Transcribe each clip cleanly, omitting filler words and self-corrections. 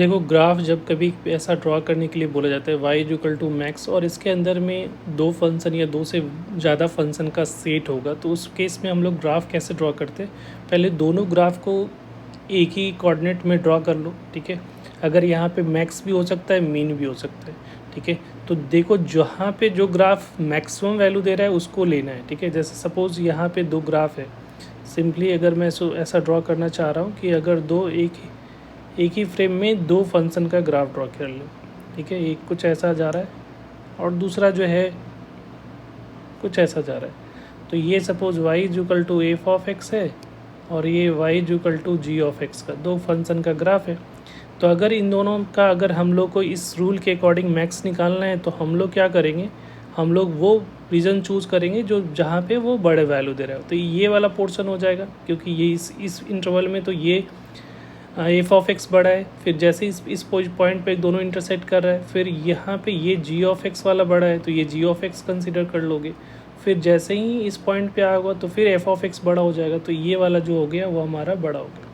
देखो ग्राफ जब कभी ऐसा ड्रॉ करने के लिए बोला जाता है y इक्वल टू मैक्स और इसके अंदर में दो फंक्शन या दो से ज़्यादा फंक्शन का सेट होगा, तो उस केस में हम लोग ग्राफ कैसे ड्रॉ करते हैं। पहले दोनों ग्राफ को एक ही कोऑर्डिनेट में ड्रॉ कर लो, ठीक है। अगर यहाँ पे मैक्स भी हो सकता है, मीन भी हो सकता है, ठीक है। तो देखो जहाँ पे जो ग्राफ मैक्सिमम वैल्यू दे रहा है उसको लेना है, ठीक है। जैसे सपोज़ यहाँ पे दो ग्राफ है, सिंपली अगर मैं ऐसा ड्रॉ करना चाह रहा हूँ कि अगर दो एक ही फ्रेम में दो फंक्शन का ग्राफ ड्रॉ कर लो, ठीक है। एक कुछ ऐसा जा रहा है और दूसरा जो है कुछ ऐसा जा रहा है। तो ये suppose y equal to F of X है और ये y equal to G of X का दो फंक्शन का ग्राफ है। तो अगर इन दोनों का अगर हम लोग को इस रूल के अकॉर्डिंग मैक्स निकालना है तो हम लोग क्या करेंगे, हम लोग वो रीजन चूज़ करेंगे जो जहाँ पे वो बड़े वैल्यू दे रहा है। तो ये वाला पोर्शन हो जाएगा, क्योंकि ये इस इंटरवल में तो ये एफ ऑफ एक्स बड़ा है। फिर जैसे इस पॉइंट पे दोनों इंटरसेक्ट कर रहा है, फिर यहाँ पे ये जी ऑफ एक्स वाला बड़ा है तो ये जी ऑफ एक्स कंसिडर कर लोगे। फिर जैसे ही इस पॉइंट पे आएगा तो फिर एफ ऑफ एक्स बड़ा हो जाएगा, तो ये वाला जो हो गया वो हमारा बड़ा हो गया।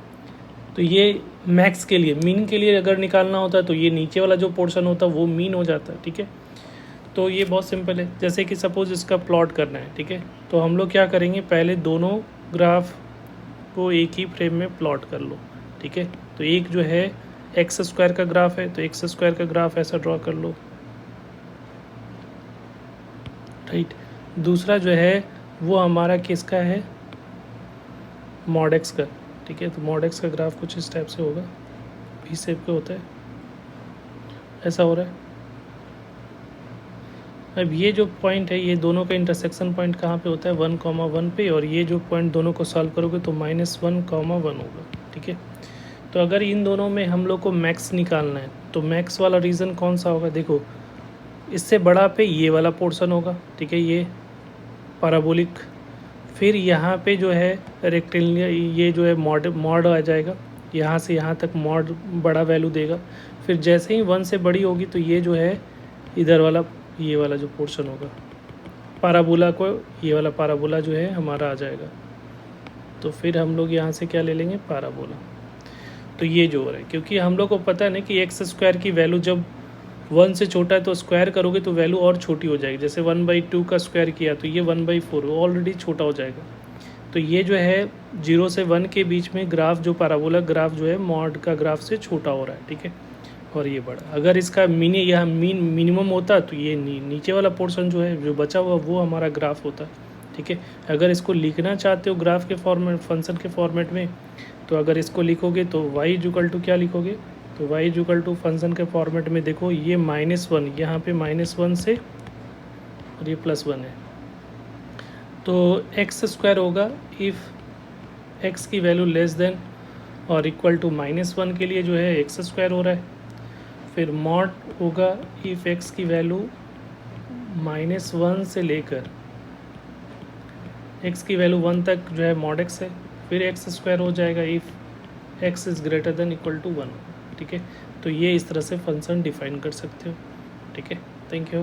तो ये मैक्स के लिए, मीन के लिए अगर निकालना होता है तो ये नीचे वाला जो पोर्शन होता है वो मीन हो जाता है, ठीक है। तो ये बहुत सिंपल है। जैसे कि सपोज़ इसका प्लॉट करना है, ठीक है। तो हम लोग क्या करेंगे, पहले दोनों ग्राफ को एक ही फ्रेम में प्लॉट कर लो, ठीक है। तो एक जो है एक्स स्क्वायर का ग्राफ है, तो एक्स स्क्वायर का ग्राफ ऐसा ड्रॉ कर लो, राइट। दूसरा जो है वो हमारा किसका है, मॉड एक्स का, ठीक है। तो मॉड एक्स का ग्राफ कुछ इस टाइप से होगा, वी शेप का होता है, ऐसा हो रहा है। अब ये जो पॉइंट है, ये दोनों का इंटरसेक्शन पॉइंट कहाँ पे होता है, 1,1 पे, और ये जो पॉइंट दोनों को सॉल्व करोगे तो -1,1 होगा, ठीक है। तो अगर इन दोनों में हम लोग को मैक्स निकालना है तो मैक्स वाला रीज़न कौन सा होगा, देखो इससे बड़ा पे ये वाला पोर्शन होगा, ठीक है, ये पैराबोलिक। फिर यहाँ पे जो है रेक्टेंगुलर, ये जो है मॉड आ जाएगा, यहाँ से यहाँ तक मॉड बड़ा वैल्यू देगा। फिर जैसे ही 1 से बड़ी होगी तो ये जो है इधर वाला, ये वाला जो पोर्शन होगा पैराबोला को, ये वाला पैराबोला जो है हमारा आ जाएगा। तो फिर हम लोग यहाँ से क्या ले लेंगे, पैराबोला। तो ये जो हो रहा है, क्योंकि हम लोग को पता है ना कि एक्स स्क्वायर की वैल्यू जब 1 से छोटा है तो स्क्वायर करोगे तो वैल्यू और छोटी हो जाएगी। जैसे 1/2 का स्क्वायर किया तो ये 1/4 ऑलरेडी छोटा हो जाएगा। तो ये जो है 0 से 1 के बीच में ग्राफ, जो पैराबोला ग्राफ जो है मॉड का ग्राफ से छोटा हो रहा है, ठीक है। और ये बड़ा, अगर इसका यहाँ मिनिमम होता तो ये नीचे वाला पोर्शन जो है जो बचा हुआ वो हमारा ग्राफ होता, ठीक है। अगर इसको लिखना चाहते हो ग्राफ के फॉर्मेट, फंक्शन के फॉर्मेट में, तो अगर इसको लिखोगे तो y इक्वल टू क्या लिखोगे, तो y इक्वल टू फंक्शन के फॉर्मेट में देखो ये -1, यहाँ पे -1 से और ये +1 है, तो एक्स स्क्वायर होगा इफ़ एक्स की वैल्यू लेस देन और इक्वल टू -1 के लिए जो है एक्स स्क्वायर हो रहा है। फिर मॉड होगा इफ़ एक्स की वैल्यू -1 से लेकर एक्स की वैल्यू 1 तक जो है मॉड एक्स है। फिर एक्स स्क्वायर हो जाएगा if X is greater than equal to 1, ठीक है। तो ये इस तरह से फंक्शन डिफाइन कर सकते हो, ठीक है। Thank you.